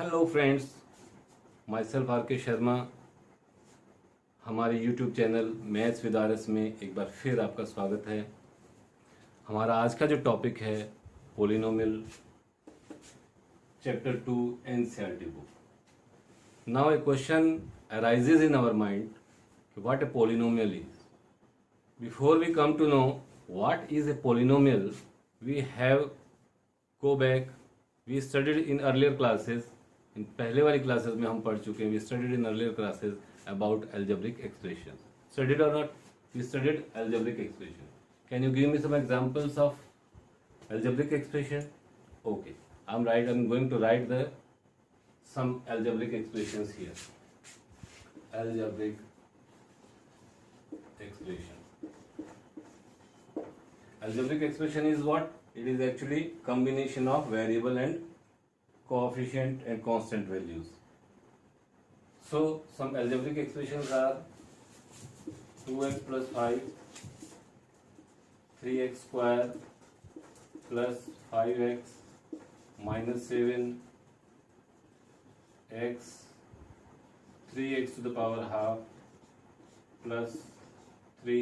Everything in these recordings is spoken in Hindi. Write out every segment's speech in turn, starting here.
Hello friends, myself R K Sharma. हमारे YouTube channel maths with R S में एक बार फिर आपका स्वागत है। हमारा आज का जो टॉपिक है polynomial, chapter 2 NCERT book. Now a question arises in our mind what a polynomial is. Before we come to know what is a polynomial, we have go back, we studied in earlier classes. इन पहले वाली क्लासेस में हम पढ़ चुके हैं। We studied in earlier classes about algebraic expression. Studied or not? We studied algebraic expression. Can you give me some examples of algebraic expression? Okay, I'm going to write some algebraic expressions here. Algebraic expression. Algebraic expression is what? It is actually combination of variable and coefficient and constant values. So some algebraic expressions are 2x plus 5, 3x square plus 5x minus 7, x 3x to the power half plus 3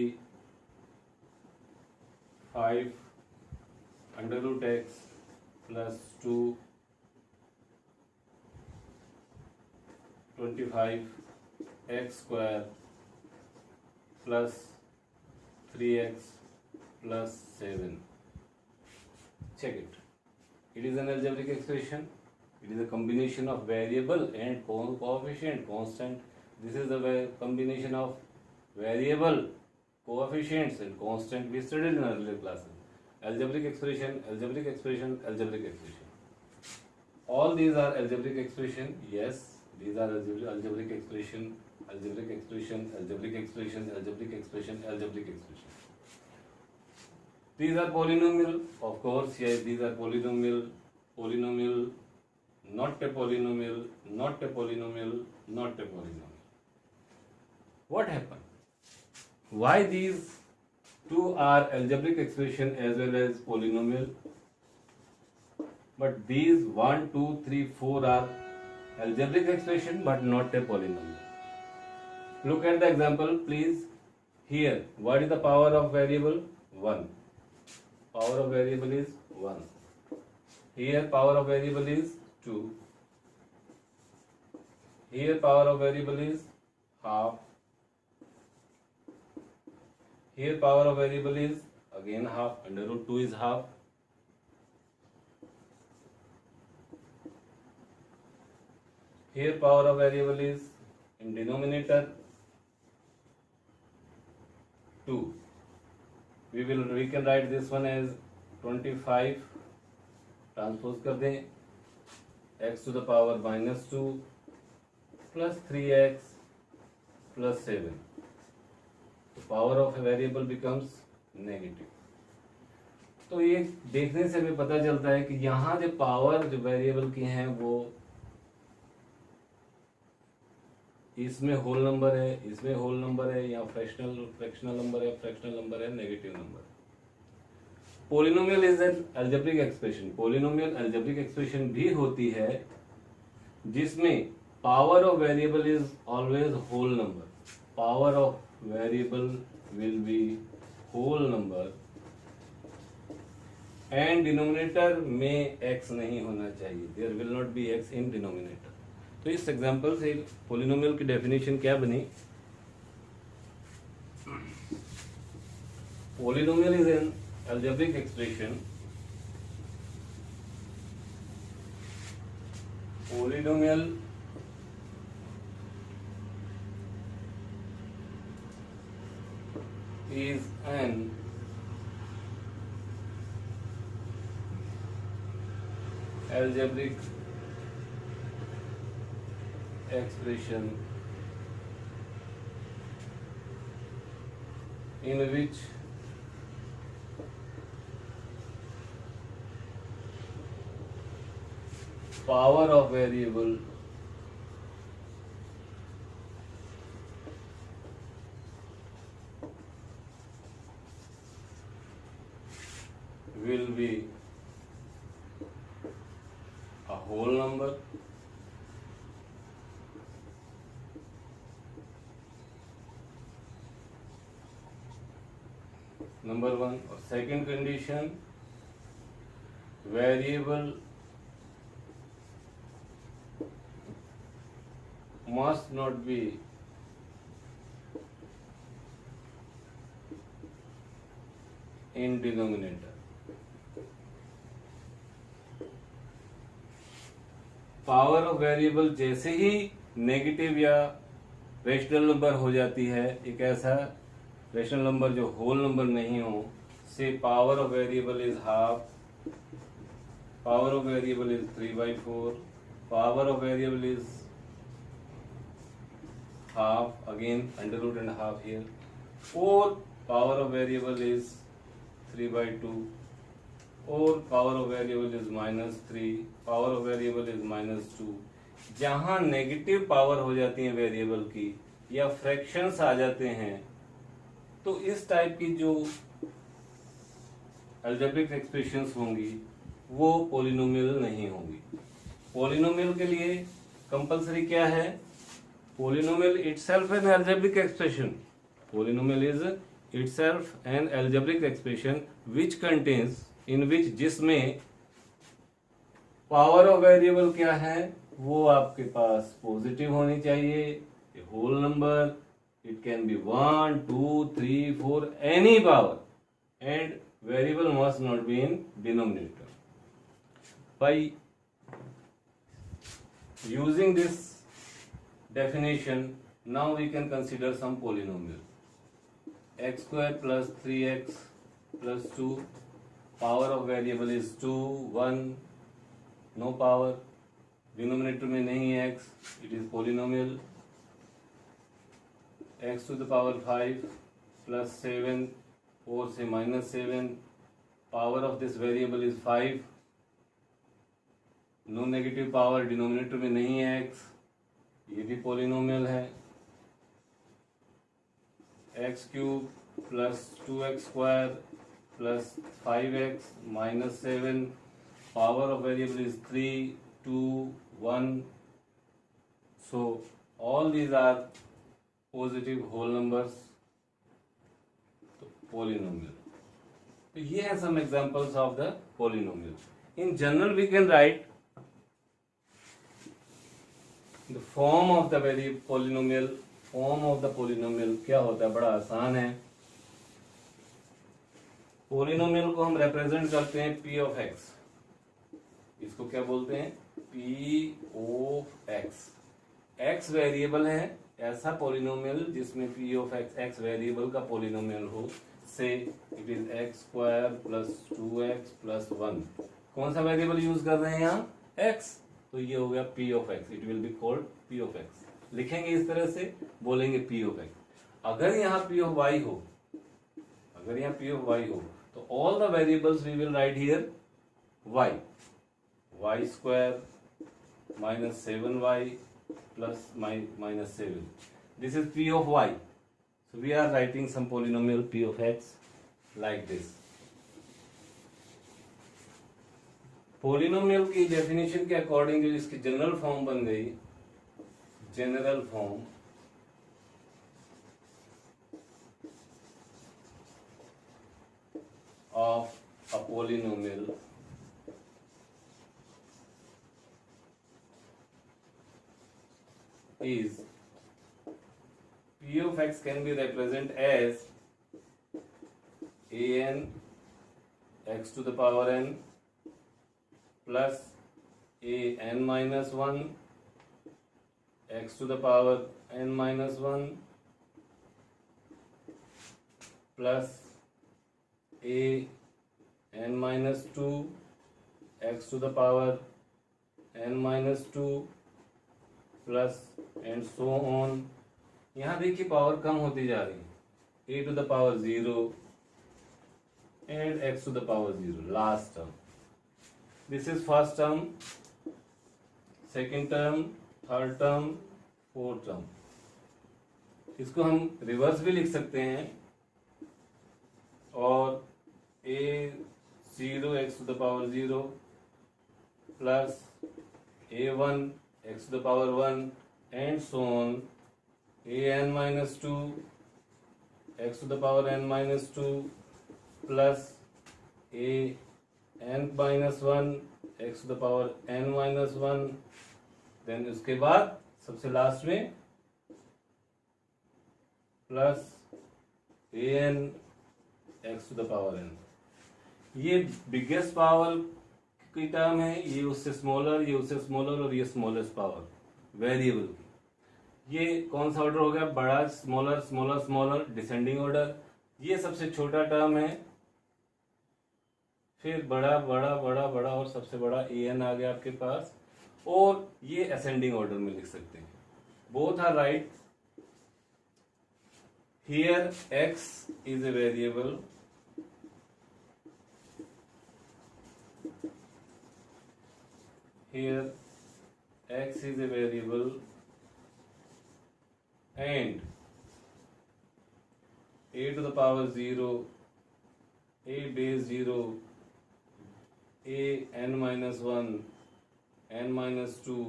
5 under root x plus 2 25 x square plus 3x plus 7. Check it. It is an algebraic expression. It is a combination of variable and coefficient, constant. This is the combination of variable, coefficients and constant. We studied in earlier classes. Algebraic expression, algebraic expression, algebraic expression. All these are algebraic expression. Yes, these are algebraic expression, algebraic expression, algebraic expression, algebraic expression, algebraic expression. These are polynomial, of course. Yes, these are polynomial, polynomial, not a polynomial, not a polynomial, not a polynomial. What happened? Why these two are algebraic expression as well as polynomial, but these 1, 2, 3, 4 are algebraic expression but not a polynomial? Look at the example, please. Here, what is the power of variable? 1. Power of variable is 1. Here, power of variable is 2. Here, power of variable is half. Here, power of variable is again half. Under root 2 is half. Here, power of variable is in denominator 2. We can write this one as 25. Transpose कर दें, x to the power minus 2 plus 3x plus 7. The power of a variable becomes negative. तो ये देखने से हमें पता चलता है कि यहाँ जो पावर जो वेरिएबल की हैं वो इसमें होल नंबर है, इसमें होल नंबर है, या फ्रैक्शनल नंबर है, फ्रैक्शनल नंबर है, नेगेटिव नंबर है। Polynomial is an algebraic expression. Polynomial algebraic expression भी होती है जिसमें power of variable is always whole number. Power of variable will be whole number and denominator में x नहीं होना चाहिए। There will not be x in denominator. तो इस एग्जांपल से पोलिनोमियल की डेफिनेशन क्या बनी? Polynomial is an algebraic expression. Polynomial is an algebraic expression in which power of variable will be a whole number number one. और second condition, variable must not be in denominator। Power of variable जैसे ही नेगेटिव या रेशनल नंबर हो जाती है, एक ऐसा रेशनल नंबर जो होल नंबर नहीं हो, से power of variable is half, power of variable is 3/4, power of variable is half, again under root and half here, or power of variable is 3/2, or power of variable is -3, power of variable is -2। जहां नेगेटिव पावर हो जाती है वेरिएबल की या फ्रैक्शंस आ जाते हैं, तो इस टाइप की जो अलजेब्रिक एक्सप्रेशंस होंगी वो पॉलिनोमियल नहीं होंगी। पॉलिनोमियल के लिए कंपलसरी क्या है? Polynomial itself an algebraic expression. Polynomial is itself an algebraic expression which contains, in which जिसमें पावर ऑफ वेरिएबल क्या है, वो आपके पास पॉजिटिव होनी चाहिए, a whole number, it can be 1, 2, 3, 4, any power, and variable must not be in denominator. By using this definition, now we can consider some polynomial. X square plus 3x plus 2, power of variable is 2, 1, no power, denominator में नहीं है x, it is polynomial। x to the power 5 plus 7, 4 से -7, power of this variable is 5, no negative power, denominator में नहीं है x, ये भी पॉलिनोमियल है। X cube plus 2x square plus 5x minus 7, power of variable is 3, 2, 1, so all these are positive whole numbers, तो पॉलिनोमियल। तो ये है some examples of the polynomial. In general we can write the form of the polynomial। form of the polynomial क्या होता है? बड़ा आसान है। पोलिनोमियल को हम रिप्रेजेंट करते हैं p of x। इसको क्या बोलते हैं? p of x। x variable है, ऐसा पोलिनोमियल जिसमें p of x x variable का पोलिनोमियल हो, से it is x square plus 2x plus 1। कौन सा वेरिएबल यूज कर रहे हैं यहाँ? x। तो ये हो गया p of x, it will be called p of x। लिखेंगे इस तरह से, बोलेंगे p of x। अगर यहाँ p of y हो, अगर यहाँ p of y हो, तो all the variables we will write here y square minus 7y plus minus 7, this is p of y। So we are writing some polynomial p of x like this. Polynomial की डेफिनेशन के अकॉर्डिंग जो इसकी जनरल फॉर्म बन गई, general form of a polynomial is p of x can be represented as an x to the power n plus a n minus 1 x to the power n minus 1 plus a n minus 2 x to the power n minus 2 plus and so on। यहाँ देखिए पावर कम होती जा रही है, a to the power 0 and x to the power 0, last term। This is first term, second term, third term, fourth term। इसको हम रिवर्स भी लिख सकते हैं, और a0 x to the power 0 plus a1 x to the power 1 and so on, a n minus 2 x to the power n minus 2 plus a n minus one x to the power n minus one, then उसके बाद सबसे लास्ट में plus a n x to the power n. ये बिगेस्ट पावर की टर्म है, ये उससे स्मॉलर, ये उससे स्मॉलर, और ये स्मॉलेस्ट पावर वेरिएबल की। ये कौन सा ऑर्डर हो गया? बड़ा, smaller, smaller, smaller, descending order. ये सबसे छोटा टर्म है, फिर बड़ा बड़ा बड़ा बड़ा और सबसे बड़ा ए एन आ गया आपके पास, और ये असेंडिंग ऑर्डर में लिख सकते हैं। Both are right. Here x is a variable, here x is a variable and a to the power 0, a base 0, a n minus 1, n minus 2,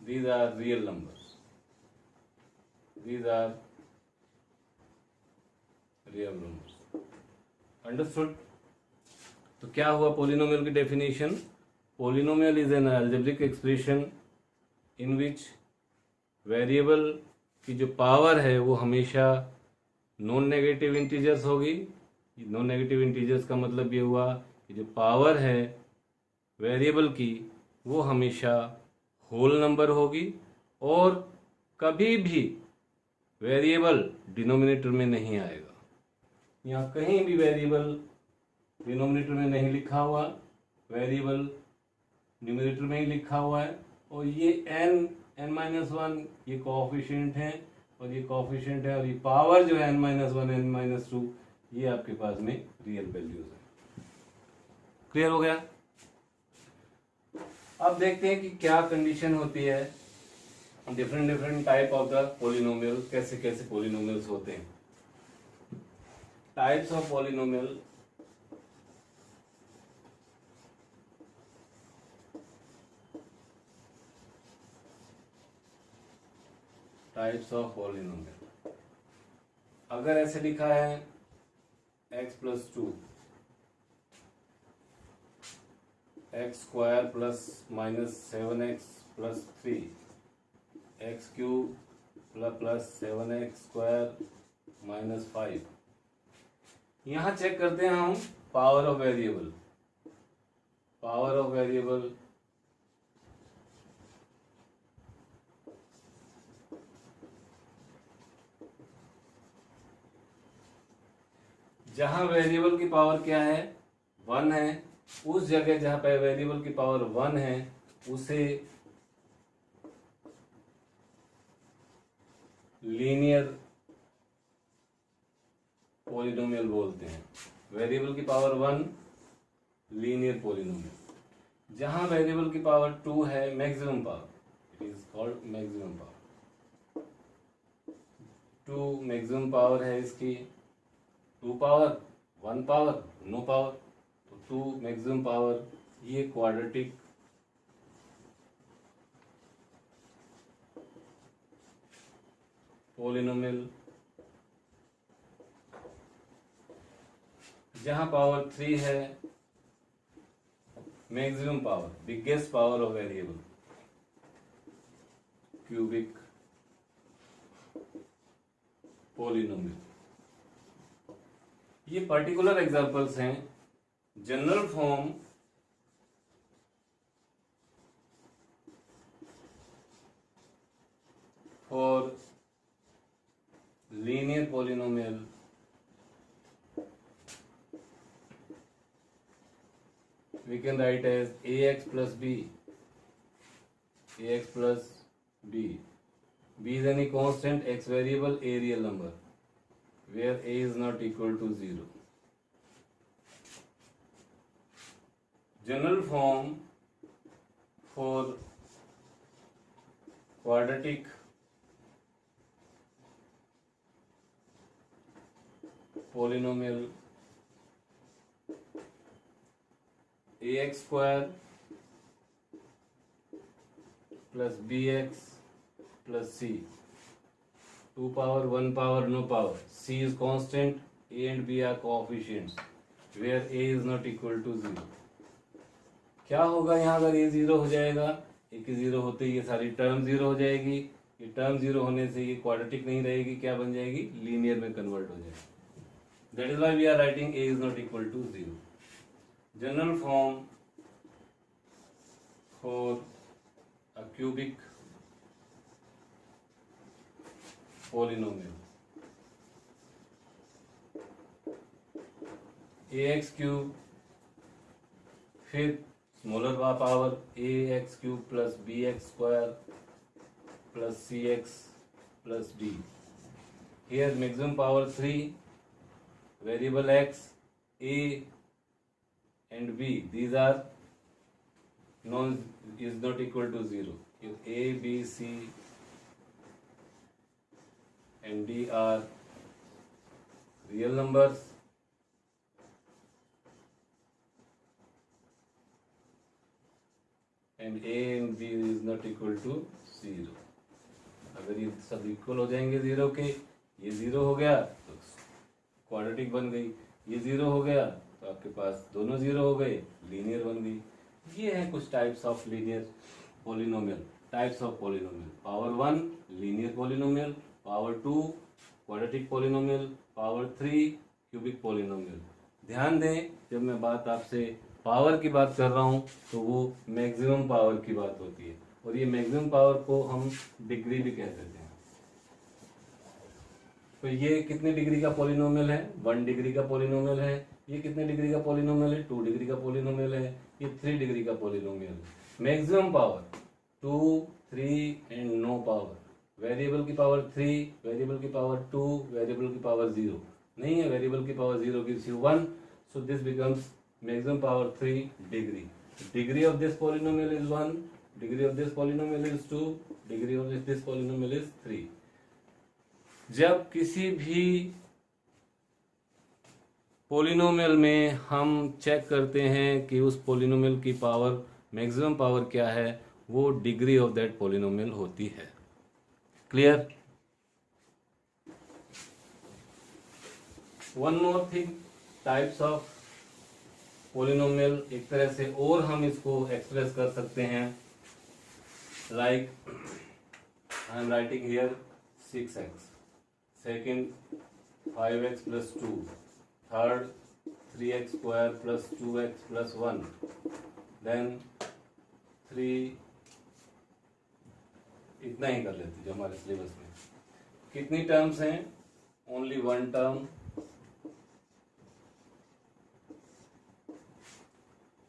these are real numbers. These are real numbers. Understood? तो क्या हुआ पोलिनोमियल की definition? Polynomial is an algebraic expression in which variable की जो पावर है वो हमेशा नॉन नेगेटिव इंटीजर्स होगी। नॉन नेगेटिव इंटीजर्स का मतलब ये हुआ कि जो पावर है वेरिएबल की वो हमेशा होल नंबर होगी, और कभी भी वेरिएबल डिनोमिनेटर में नहीं आएगा। यहाँ कहीं भी वेरिएबल डिनोमिनेटर में नहीं लिखा हुआ, वेरिएबल न्यूमरेटर में ही लिखा हुआ है। और ये n n माइनस वन ये कोएफिशिएंट है, और ये कोएफिशिएंट है, और ये पावर जो है n minus one n minus two, ये आपके पास में रियल वैल्यूज है। क्लियर हो गया? अब देखते हैं कि क्या कंडीशन होती है different different type of the polynomial, कैसे कैसे पोलिनोमियल्स होते हैं। Types of polynomial. Types of polynomial. अगर ऐसे लिखा है x plus two, x square plus minus 7x plus three, x cube plus 7x square minus 5। यहां चेक करते हैं हम power of variable. Power of variable जहां वेरिएबल की पावर क्या है? 1 है। उस जगह जहां पे वेरिएबल की पावर 1 है उसे लीनियर पॉलिनोमियल बोलते हैं। वेरिएबल की पावर 1 लीनियर पॉलिनोमियल। जहां वेरिएबल की पावर 2 है, maximum power, it is called maximum power. 2 maximum power है इसकी, 2 पावर, 1 पावर, नो पावर, तो 2 मैक्सिमम पावर। ये क्वाड्रेटिक पॉलिनोमियल। जहां पावर 3 है, maximum power, biggest power of variable, cubic polynomial. ये पर्टिकुलर एग्जांपल्स हैं। General form for linear polynomial we can write as ax plus b, ax plus b. B is any constant, x variable, a real number, where a is not equal to 0. General form for quadratic polynomial ax square plus bx plus c 2 power, 1 power, no power. C is constant, A and B are coefficients where A is not equal to 0. क्या होगा यहाँ अगर A 0 हो जाएगा, A की 0 होते ही ये सारी टर्म 0 हो जाएगी, ये टर्म 0 होने से ये क्वाड्रेटिक नहीं रहेगी, क्या बन जाएगी, लीनियर में कन्वर्ट हो जाएगी. That is why we are writing A is not equal to 0. General form for a cubic polynomial. ax cube, फिर smaller power ax cube plus bx square plus cx plus d. Here maximum power 3, variable x, a and b, these are is not equal to 0. If a, b, c and d are real numbers, and a and b is not equal to 0. अगर ये सब इक्वल हो जाएंगे 0 के, ये 0 हो गया तो क्वाड्रेटिक बन गई, ये 0 हो गया तो आपके पास दोनों 0 हो गए, लीनियर बन गई. ये है कुछ types of linear polynomial. Types of polynomial: power 1 linear polynomial, power 2 quadratic polynomial, power 3 cubic polynomial. ध्यान दें, जब मैं बात आपसे पावर की बात कर रहा हूं तो वो मैक्सिमम पावर की बात होती है, और ये मैक्सिमम पावर को हम डिग्री भी कह देते हैं. तो ये कितने डिग्री का पोलिनोमियल है? 1 डिग्री का पोलिनोमियल है. ये कितने डिग्री का पोलिनोमियल है? 2 डिग्री का पोलिनोमियल है. ये 3 डिग्री का पोलिनोमियल है. Maximum power 2, 3 and no power. Variable की पावर 3, वेरिएबल की पावर 2, वेरिएबल की पावर 0 नहीं है. वेरिएबल की power 0 gives you 1, so this becomes maximum power 3 degree. Degree of this polynomial is 1, degree of this polynomial is 2, degree of this polynomial is 3. जब किसी भी पोलिनोमियल में हम चेक करते हैं कि उस पोलिनोमियल की पावर, मैक्सिमम पावर क्या है, वो डिग्री ऑफ दैट पोलिनोमियल होती है. Clear? One more thing, types of polynomial. एक तरह से और हम इसको एक्सप्रेस कर सकते हैं, like I am writing here 6x, second 5x plus 2, third 3x square plus 2x plus 1, then 3. इतना ही कर लेते जो हमारे सिलेबस में. कितनी टर्म्स हैं? Only 1 term.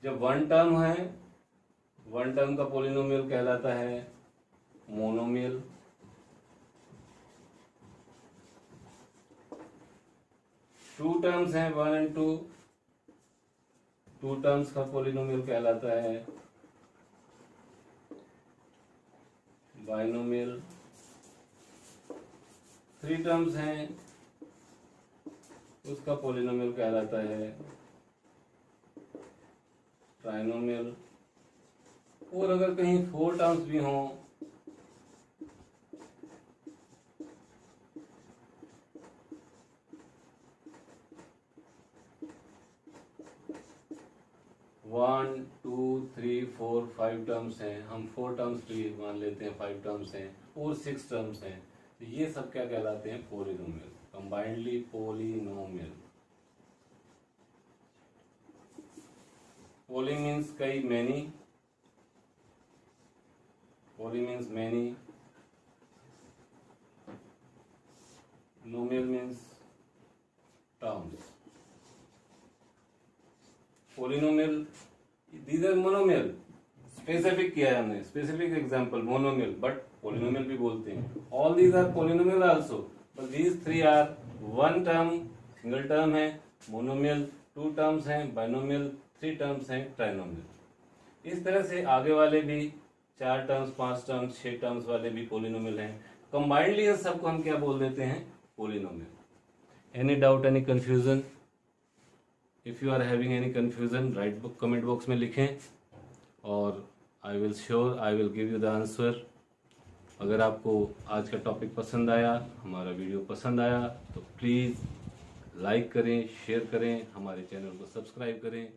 जब 1 टर्म है, 1 टर्म का पोलिनोमियल कहलाता है मोनोमियल. 2 टर्म्स हैं, 1 and 2, 2 टर्म्स का पोलिनोमियल कहलाता है बाइनोमियल. 3 टर्म्स हैं, उसका पोलिनोमियल कहलाता है ट्राइनोमियल. और अगर कहीं 4 टर्म्स भी हों, वन 2 3 4 5 टर्म्स हैं, हम 4 टर्म्स भी मान लेते हैं, 5 टर्म्स हैं और 6 टर्म्स हैं, तो ये सब क्या कहलाते हैं? Polynomial. Combinedly polynomial. Poly means कई, many. Poly means many. Nomial means terms. Polynomial, these are monomial. Specific किया है हमने, specific example monomial, but polynomial भी बोलते हैं. All these are polynomial also, but these 3 are 1 term, single term है मोनोमियल, 2 टर्म्स हैं बाइनोमियल, 3 टर्म्स हैं ट्राइनोमियल. इस तरह से आगे वाले भी 4 टर्म्स, 5 टर्म्स, 6 टर्म्स वाले भी पोलिनोमियल हैं. कंबाइंडली इन सबको हम क्या बोल देते हैं? Polynomial. Any doubt, any confusion? If you are having any confusion, write book comment box में लिखें, और I will give you the answer अगर आपको आज का टॉपिक पसंद आया, हमारा वीडियो पसंद आया तो प्लीज़ लाइक करें, शेयर करें, हमारे चैनल को सब्सक्राइब करें।